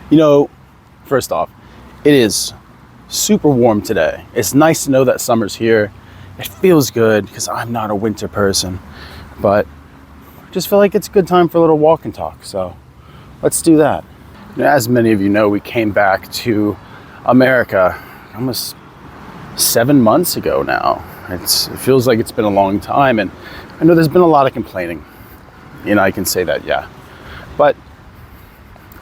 You know, first off, it is super warm today. It's nice to know that summer's here. It feels good because I'm not a winter person, but I just feel like it's a good time for a little walk and talk. So let's do that. As many of you know, we came back to America almost 7 months ago now. It feels like it's been a long time, and I know there's been a lot of complaining. I can say that, yeah. But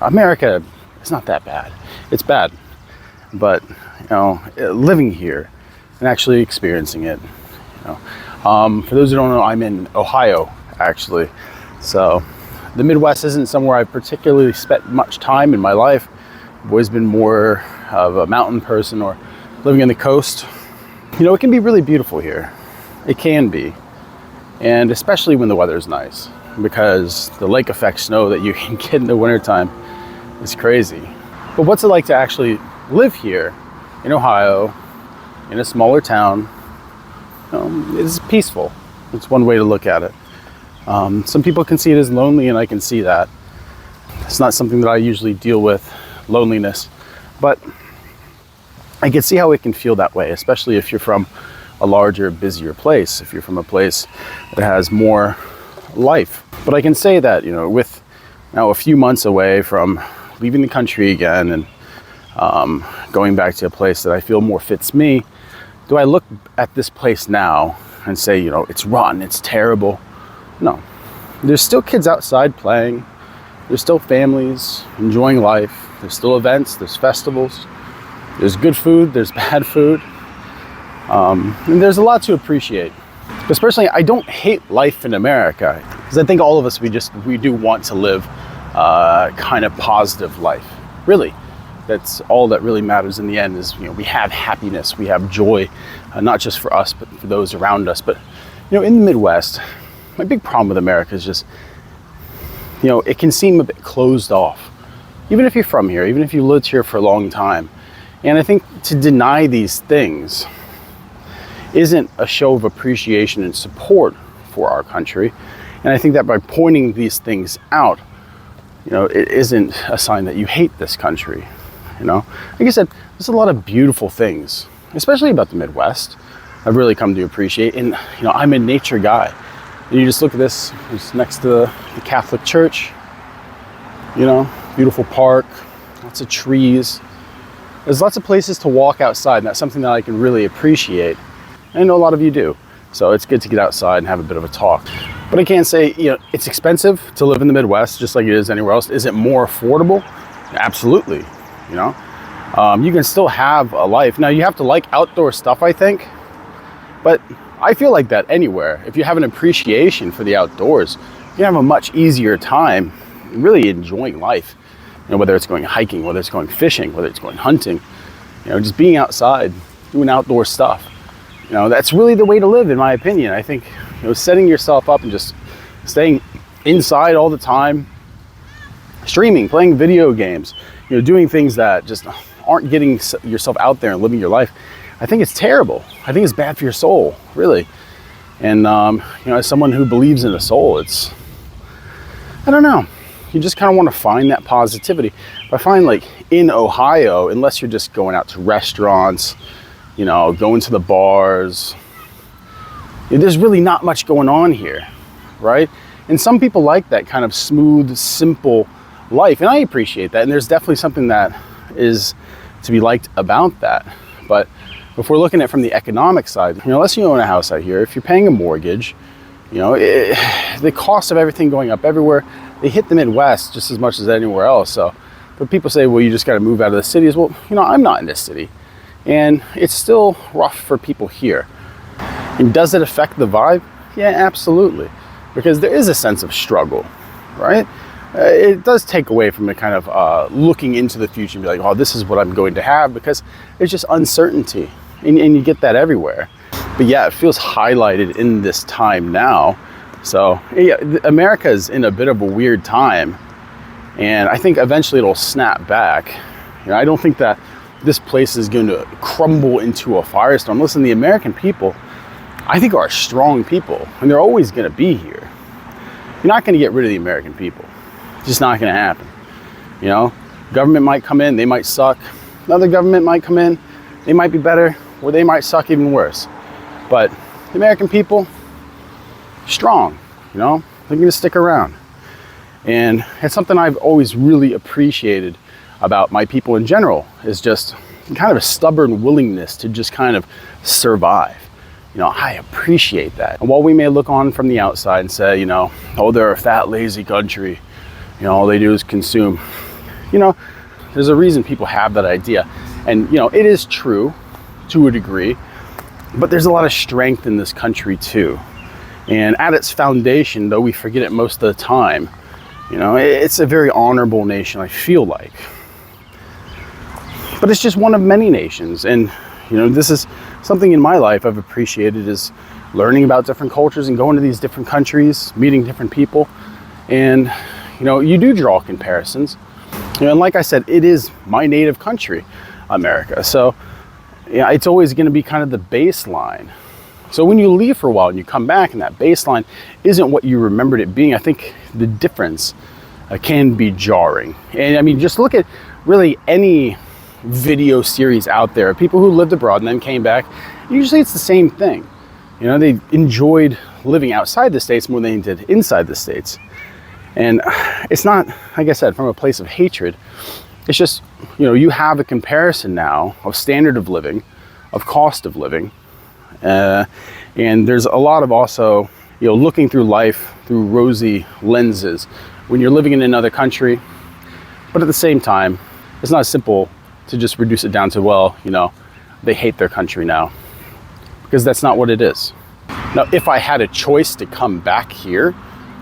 America, it's not that bad. It's bad, but living here and actually experiencing it. For those who don't know, I'm in Ohio, actually. So the Midwest isn't somewhere I've particularly spent much time in my life. I've always been more of a mountain person or living on the coast. It can be really beautiful here. It can be, and especially when the weather's nice, because the lake effect snow that you can get in the wintertime is crazy. But what's it like to actually live here in Ohio, in a smaller town? It's peaceful. It's one way to look at it. Some people can see it as lonely, and I can see that. It's not something that I usually deal with, loneliness, but I can see how it can feel that way, especially if you're from a larger, busier place, if you're from a place that has more life. But I can say that, with now a few months away from leaving the country again and going back to a place that I feel more fits me, do I look at this place now and say, it's rotten, it's terrible? No. There's still kids outside playing. There's still families enjoying life. There's still events, there's festivals. There's good food, there's bad food. And there's a lot to appreciate. Because personally, I don't hate life in America, because I think all of us, we do want to live kind of positive life. Really, that's all that really matters in the end is, we have happiness, we have joy, not just for us, but for those around us. But, in the Midwest, my big problem with America is just, it can seem a bit closed off. Even if you're from here, even if you lived here for a long time. And I think to deny these things isn't a show of appreciation and support for our country. And I think that by pointing these things out, it isn't a sign that you hate this country. Like I said, there's a lot of beautiful things, especially about the Midwest, I've really come to appreciate. And, I'm a nature guy. And you just look at this, it's next to the Catholic Church, beautiful park, lots of trees. There's lots of places to walk outside, and that's something that I can really appreciate. And I know a lot of you do. So it's good to get outside and have a bit of a talk. But I can't say, it's expensive to live in the Midwest, just like it is anywhere else. Is it more affordable? Absolutely. You can still have a life. Now, you have to like outdoor stuff, I think. But I feel like that anywhere. If you have an appreciation for the outdoors, you have a much easier time really enjoying life. Whether it's going hiking, whether it's going fishing, whether it's going hunting, just being outside, doing outdoor stuff. That's really the way to live, in my opinion. I think, setting yourself up and just staying inside all the time, streaming, playing video games, doing things that just aren't getting yourself out there and living your life. I think it's terrible. I think it's bad for your soul, really. And, as someone who believes in a soul, I don't know. You just kind of want to find that positivity. But I find, like, in Ohio, unless you're just going out to restaurants, going to the bars, there's really not much going on here, right? And some people like that kind of smooth, simple life, and I appreciate that. And there's definitely something that is to be liked about that. But if we're looking at it from the economic side, unless you own a house out here, if you're paying a mortgage, the cost of everything going up everywhere, they hit the Midwest just as much as anywhere else. So, but people say, well, you just got to move out of the cities. Well, I'm not in this city, and it's still rough for people here. And does it affect the vibe? Yeah, absolutely, because there is a sense of struggle, right? It does take away from the kind of looking into the future and be like, oh, this is what I'm going to have, because there's just uncertainty, and you get that everywhere. But yeah, it feels highlighted in this time now. So yeah, America is in a bit of a weird time, and I think eventually it'll snap back. I don't think that this place is going to crumble into a firestorm. Listen, the American people, I think, are strong people, and they're always going to be here. You're not going to get rid of the American people. It's just not going to happen. Government might come in, they might suck. Another government might come in, they might be better, or they might suck even worse. But the American people, strong, you know, they're gonna stick around. And it's something I've always really appreciated about my people in general, is just kind of a stubborn willingness to just kind of survive. You know, I appreciate that. And while we may look on from the outside and say, you know, oh, they're a fat, lazy country, you know, all they do is consume, you know, there's a reason people have that idea. And, you know, it is true to a degree, but there's a lot of strength in this country too. And at its foundation, though we forget it most of the time, you know, it's a very honorable nation, I feel like. But it's just one of many nations. And, you know, this is something in my life I've appreciated, is learning about different cultures and going to these different countries, meeting different people. And, you know, you do draw comparisons. You know, and like I said, it is my native country, America. So, yeah, it's always going to be kind of the baseline. So when you leave for a while and you come back and that baseline isn't what you remembered it being, I think the difference can be jarring. And I mean, just look at really any video series out there, people who lived abroad and then came back. Usually it's the same thing. You know, they enjoyed living outside the States more than they did inside the States. And it's not, like I said, from a place of hatred. It's just, you know, you have a comparison now of standard of living, of cost of living. And there's a lot of also, you know, looking through life through rosy lenses when you're living in another country. But at the same time, it's not simple to just reduce it down to, well, you know, they hate their country now, because that's not what it is. Now, if I had a choice to come back here,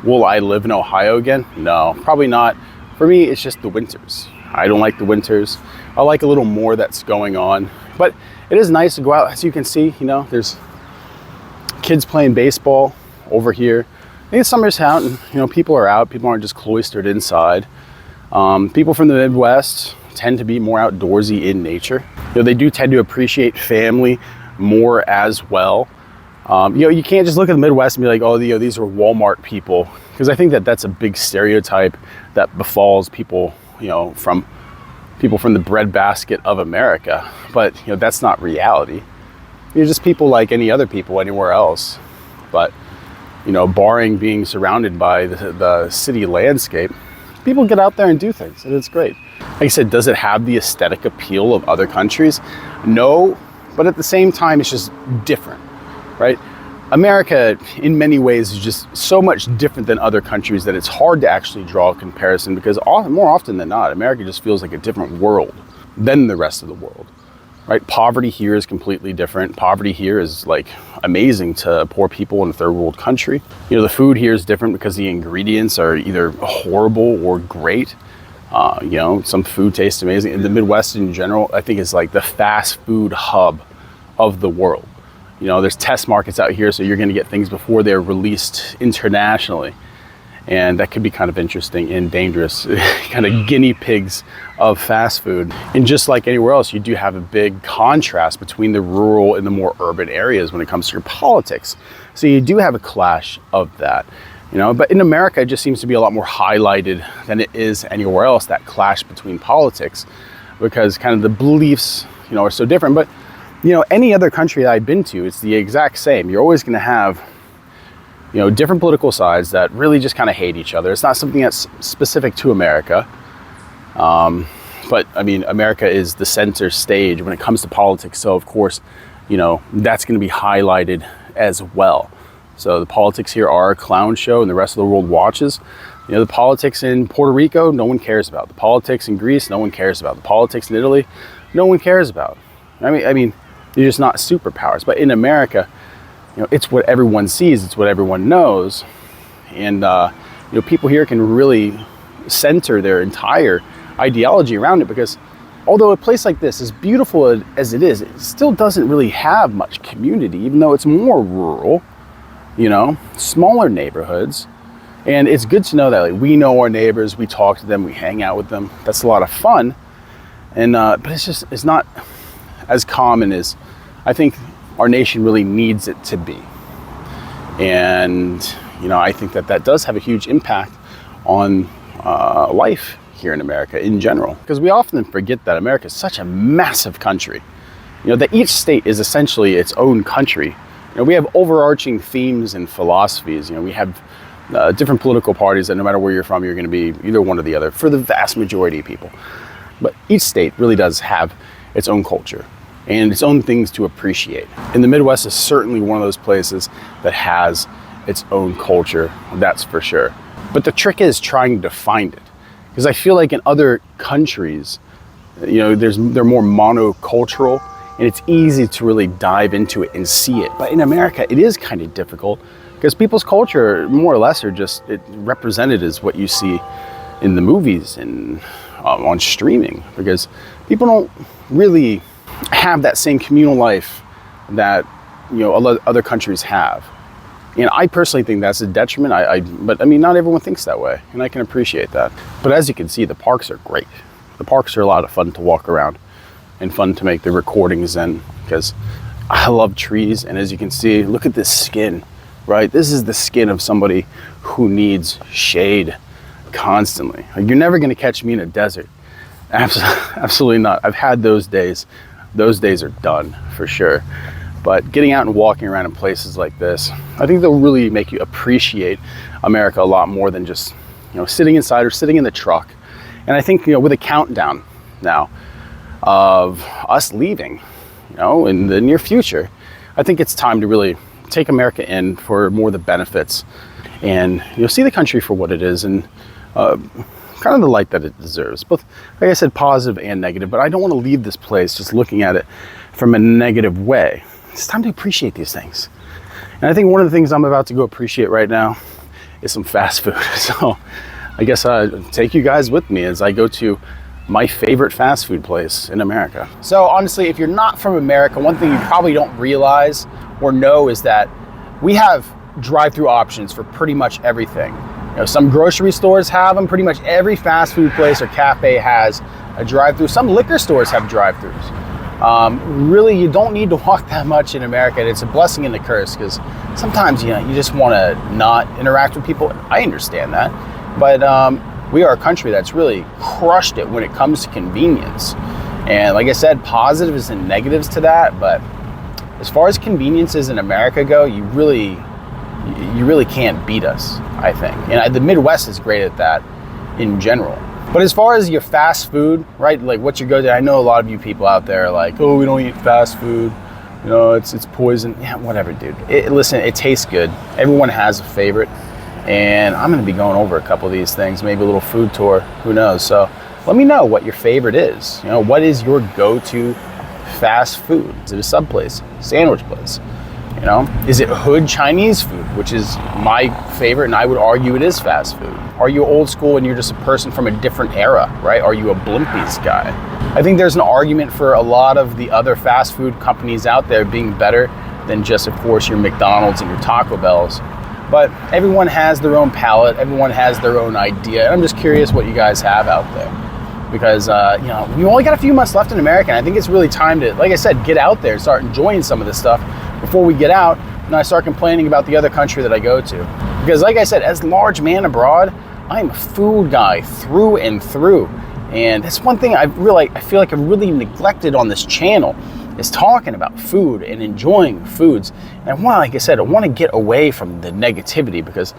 will I live in Ohio again? No, probably not. For me, it's just the winters. I don't like the winters. I like a little more that's going on, but it is nice to go out. As you can see, you know, there's kids playing baseball over here. It's summer's out, and, you know, people are out. People aren't just cloistered inside. People from the Midwest tend to be more outdoorsy in nature. You know, they do tend to appreciate family more as well. You know, you can't just look at the Midwest and be like, oh, you know, these are Walmart people, because I think that that's a big stereotype that befalls people, you know, from people from the breadbasket of America. But, you know, that's not reality. You're just people like any other people anywhere else. But, you know, barring being surrounded by the city landscape, people get out there and do things, and it's great. Like I said, does it have the aesthetic appeal of other countries? No, but at the same time, it's just different, right? America, in many ways, is just so much different than other countries that it's hard to actually draw a comparison, because more often than not, America just feels like a different world than the rest of the world, right? Poverty here is completely different. Poverty here is like amazing to poor people in a third world country. You know, the food here is different because the ingredients are either horrible or great. You know, some food tastes amazing. In the Midwest in general, I think is like the fast food hub of the world. You know, there's test markets out here, so you're going to get things before they're released internationally. And that could be kind of interesting and dangerous, kind of guinea pigs of fast food. And just like anywhere else, you do have a big contrast between the rural and the more urban areas when it comes to your politics. So you do have a clash of that. You know, but in America, it just seems to be a lot more highlighted than it is anywhere else, that clash between politics, because kind of the beliefs, you know, are so different. But, you know, any other country that I've been to, it's the exact same. You're always going to have, you know, different political sides that really just kind of hate each other. It's not something that's specific to America. But I mean, America is the center stage when it comes to politics. So of course, you know, that's going to be highlighted as well. So the politics here are a clown show and the rest of the world watches. You know, the politics in Puerto Rico, no one cares about. The politics in Greece, no one cares about. The politics in Italy, no one cares about. I mean, they're just not superpowers. But in America, you know, it's what everyone sees, it's what everyone knows. And, you know, people here can really center their entire ideology around it, because although a place like this, as beautiful as it is, it still doesn't really have much community, even though it's more rural, you know, smaller neighborhoods. And it's good to know that, like, we know our neighbors, we talk to them, we hang out with them. That's a lot of fun. And, but it's not as common as I think our nation really needs it to be. And, you know, I think that does have a huge impact on life here in America in general, because we often forget that America is such a massive country. You know, that each state is essentially its own country. You know, we have overarching themes and philosophies. You know, we have different political parties that no matter where you're from, you're going to be either one or the other for the vast majority of people. But each state really does have its own culture and its own things to appreciate. And the Midwest is certainly one of those places that has its own culture, that's for sure. But the trick is trying to find it. Because I feel like in other countries, you know, they're more monocultural, and it's easy to really dive into it and see it. But in America, it is kind of difficult because people's culture, more or less, are just represented as what you see in the movies and on streaming, because people don't really have that same communal life that, you know, other countries have. And I personally think that's a detriment. But I mean, not everyone thinks that way, and I can appreciate that. But as you can see, the parks are great. The parks are a lot of fun to walk around and fun to make the recordings in, because I love trees. And as you can see, look at this skin, right? This is the skin of somebody who needs shade constantly. Like, you're never going to catch me in a desert. Absolutely not. I've had those days. Those days are done for sure. But getting out and walking around in places like this, I think they'll really make you appreciate America a lot more than just, you know, sitting inside or sitting in the truck. And I think, you know, with a countdown now of us leaving, you know, in the near future, I think it's time to really take America in for more of the benefits, and you'll see the country for what it is, and kind of the light that it deserves, both, like I said, positive and negative. But I don't want to leave this place just looking at it from a negative way. It's time to appreciate these things. And I think one of the things I'm about to go appreciate right now is some fast food. So I guess I'll take you guys with me as I go to my favorite fast food place in America. So honestly, if you're not from America, one thing you probably don't realize or know is that we have drive-through options for pretty much everything. You know, some grocery stores have them. Pretty much every fast food place or cafe has a drive-through. Some liquor stores have drive-throughs. Really, you don't need to walk that much in America, and it's a blessing and a curse, because sometimes, you know, you just want to not interact with people. I understand that, but we are a country that's really crushed it when it comes to convenience. And like I said, positives and negatives to that, but as far as conveniences in America go, you really can't beat us, I think. And the Midwest is great at that in general. But as far as your fast food, right, like what you go to, I know a lot of you people out there are like, oh, we don't eat fast food, you know, it's poison. Yeah, whatever, dude. Listen, it tastes good. Everyone has a favorite, and I'm going to be going over a couple of these things, maybe a little food tour, who knows. So let me know what your favorite is. You know, what is your go-to fast food? Is it a sub place, sandwich place? You know, is it hood Chinese food, which is my favorite, and I would argue it is fast food? Are you old school and you're just a person from a different era, right? Are you a Blimpies guy? I think there's an argument for a lot of the other fast food companies out there being better than just, of course, your McDonald's and your Taco Bells. But everyone has their own palate, everyone has their own idea, and I'm just curious what you guys have out there. Because, you know, we've only got a few months left in America, and I think it's really time to, like I said, get out there and start enjoying some of this stuff before we get out and I start complaining about the other country that I go to. Because like I said, as large man abroad, I'm a food guy through and through. And that's one thing I feel like I've really neglected on this channel, is talking about food and enjoying foods. And I want, like I said, I want to get away from the negativity, because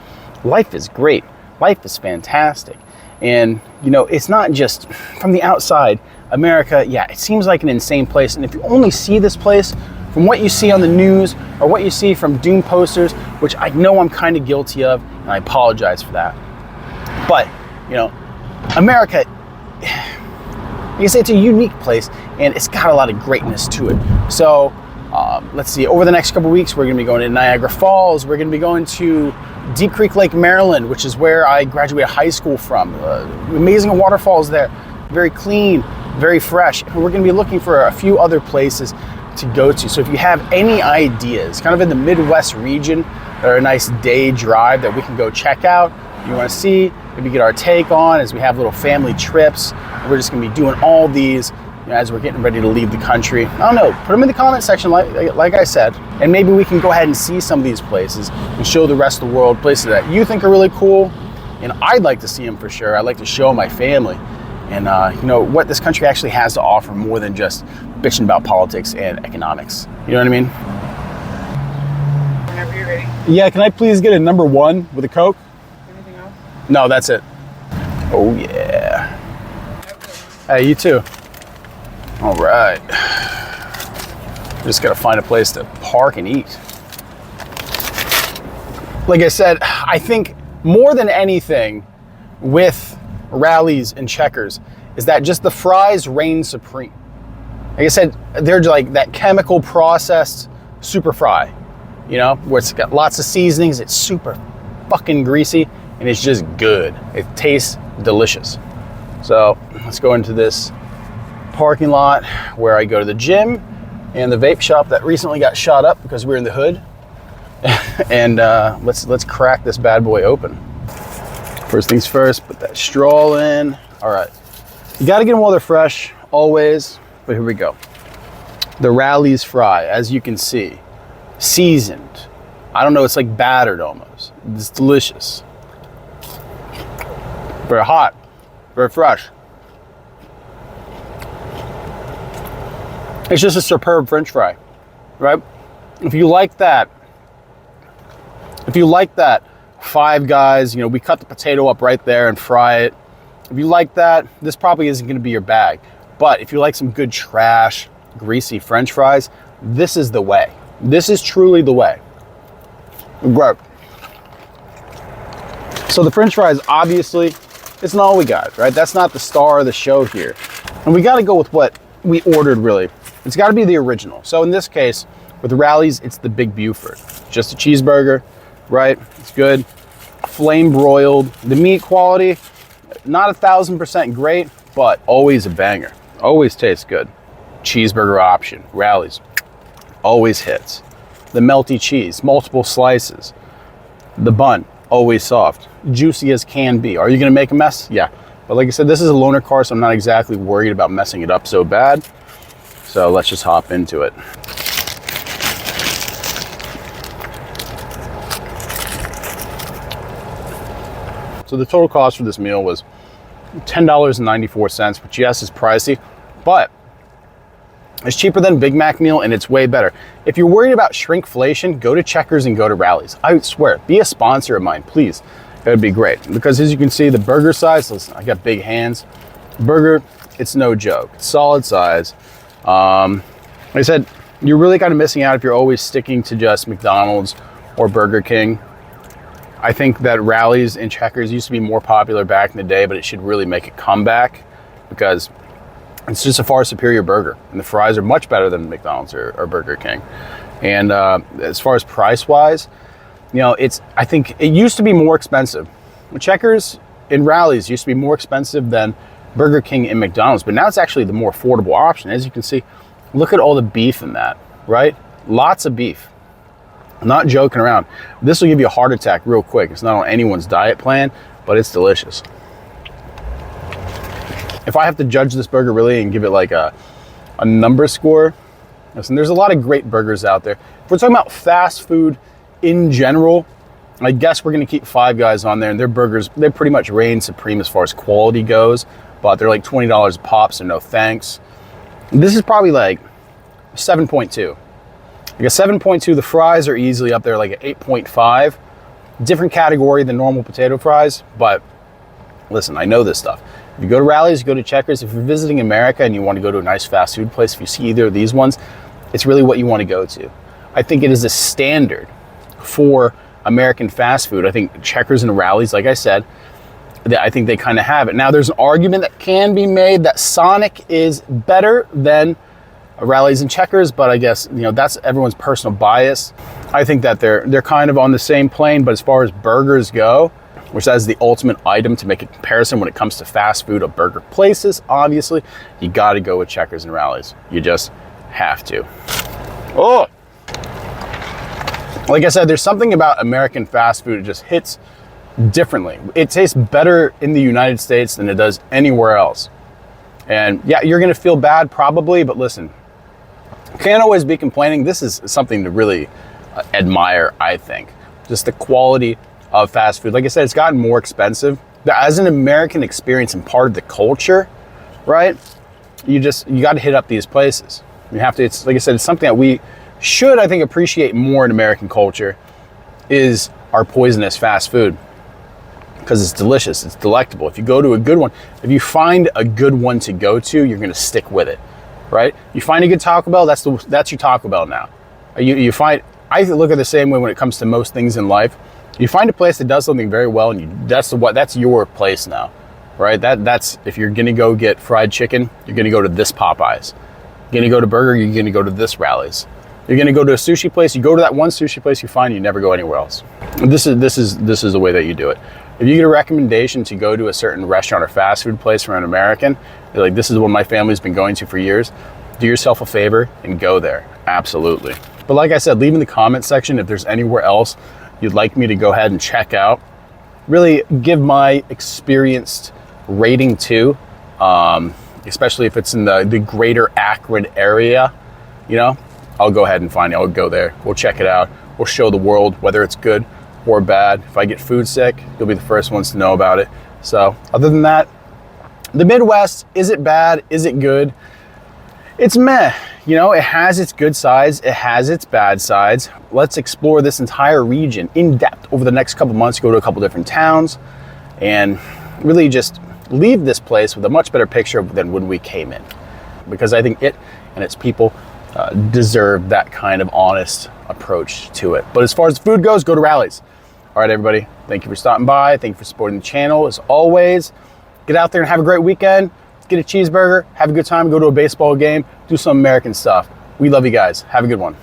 life is great. Life is fantastic. And, you know, it's not just from the outside. America, yeah, it seems like an insane place. And if you only see this place from what you see on the news or what you see from doom posters, which I know I'm kind of guilty of, and I apologize for that. But, you know, America, you can say it's a unique place, and it's got a lot of greatness to it. So let's see, over the next couple of weeks, we're going to be going to Niagara Falls. We're going to be going to Deep Creek Lake, Maryland, which is where I graduated high school from. Amazing waterfalls there, very clean, very fresh. And we're going to be looking for a few other places to go to. So if you have any ideas, kind of in the Midwest region, that are a nice day drive that we can go check out, you want to see, maybe get our take on as we have little family trips. We're just going to be doing all these, you know, as we're getting ready to leave the country. I don't know, put them in the comment section like I said, and maybe we can go ahead and see some of these places and show the rest of the world places that you think are really cool, and I'd like to see them for sure. I'd like to show my family and you know, what this country actually has to offer more than just bitching about politics and economics. You know what I mean? Whenever you're ready. Yeah, can I please get a number 1 with a Coke? Anything else? No, that's it. Oh yeah. Hey, you too. All right. Just gotta find a place to park and eat. Like I said, I think more than anything with Rally's and Checkers is that just the fries reign supreme. Like I said, they're like that chemical processed super fry, you know, where it's got lots of seasonings, it's super fucking greasy, and it's just good. It tastes delicious. So let's go into this parking lot where I go to the gym and the vape shop that recently got shot up because we're in the hood. And let's crack this bad boy open. First things first, put that straw in. All right, you got to get them while they're fresh, always. But here we go. The Rally's fry, as you can see, seasoned. I don't know, it's like battered almost. It's delicious. Very hot, very fresh. It's just a superb French fry, right? If you like that, Five Guys, you know, we cut the potato up right there and fry it. If you like that, this probably isn't gonna be your bag. But if you like some good trash, greasy French fries, this is the way. This is truly the way. Right. So the French fries, obviously, it's not all we got, right? That's not the star of the show here. And we gotta go with what we ordered, really. It's gotta be the original. So in this case, with Rally's, it's the Big Buford. Just a cheeseburger, right? It's good. Flame broiled. The meat quality, not 1,000% great, but always a banger. Always tastes good. Cheeseburger option, Rally's, always hits. The melty cheese, multiple slices. The bun, always soft. Juicy as can be. Are you gonna make a mess? Yeah. But like I said, this is a loaner car, so I'm not exactly worried about messing it up so bad. So let's just hop into it. So the total cost for this meal was $10.94, which yes is pricey, but it's cheaper than a Big Mac meal and it's way better. If you're worried about shrinkflation, go to Checkers and go to Rally's. I swear, be a sponsor of mine, please. It would be great. Because as you can see, the burger size, listen, I got big hands. Burger, it's no joke. It's solid size. Like I said, you're really kind of missing out if you're always sticking to just McDonald's or Burger King. I think that Rally's and Checkers used to be more popular back in the day, but it should really make a comeback because it's just a far superior burger. And the fries are much better than McDonald's or Burger King. And as far as price-wise, you know, I think it used to be more expensive. Checkers and Rally's used to be more expensive than Burger King and McDonald's, but now it's actually the more affordable option. As you can see, look at all the beef in that, right? Lots of beef. I'm not joking around. This will give you a heart attack real quick. It's not on anyone's diet plan, but it's delicious. If I have to judge this burger really and give it like a number score, listen, there's a lot of great burgers out there. If we're talking about fast food in general, I guess we're gonna keep Five Guys on there, and their burgers, they pretty much reign supreme as far as quality goes, but they're like $20 a pop, so no thanks. This is probably like 7.2. Like a 7.2, the fries are easily up there like an 8.5. Different category than normal potato fries, but listen, I know this stuff. If you go to Rally's, you go to Checkers, if you're visiting America and you want to go to a nice fast food place, if you see either of these ones, it's really what you want to go to. I think it is a standard for American fast food. I think Checkers and Rally's, like I said, I think they kind of have it. Now, there's an argument that can be made that Sonic is better than Rally's and Checkers, but I guess, you know, that's everyone's personal bias. I think that they're kind of on the same plane, but as far as burgers go, which is the ultimate item to make a comparison when it comes to fast food of burger places, obviously, you got to go with Checkers and Rally's. You just have to. Oh! Like I said, there's something about American fast food that just hits differently. It tastes better in the United States than it does anywhere else. And yeah, you're gonna feel bad probably, but listen, can't always be complaining. This is something to really admire, I think. Just the quality of fast food. Like I said, it's gotten more expensive. As an American experience and part of the culture, right? You got to hit up these places. You have to. It's like I said, it's something that we should, I think, appreciate more in American culture, is our poisonous fast food, because it's delicious, it's delectable. If you go to a good one, if you find a good one to go to, you're going to stick with it, right? You find a good Taco Bell, that's your Taco Bell now. You find, I look at the same way when it comes to most things in life. You find a place that does something very well, and that's your place now, right? That's if you're gonna go get fried chicken, you're gonna go to this Popeyes. You're gonna go to Burger, you're gonna go to this Rally's. You're gonna go to a sushi place, you go to that one sushi place you find, you never go anywhere else. This is the way that you do it. If you get a recommendation to go to a certain restaurant or fast food place from an American, you're like, this is what my family's been going to for years, do yourself a favor and go there. Absolutely. But like I said, leave in the comment section if there's anywhere else you'd like me to go ahead and check out. Really give my experienced rating to, especially if it's in the greater Akron area, you know, I'll go ahead and find it. I'll go there. We'll check it out. We'll show the world whether it's good or bad. If I get food sick, you'll be the first ones to know about it. So other than that, the Midwest, is it bad? Is it good? It's meh. You know, it has its good sides, it has its bad sides. Let's explore this entire region in depth over the next couple months, go to a couple different towns, and really just leave this place with a much better picture than when we came in. Because I think it and its people deserve that kind of honest approach to it. But as far as the food goes, go to Rally's. All right, everybody, thank you for stopping by. Thank you for supporting the channel. As always, get out there and have a great weekend. Get a cheeseburger, have a good time, go to a baseball game, do some American stuff. We love you guys. Have a good one.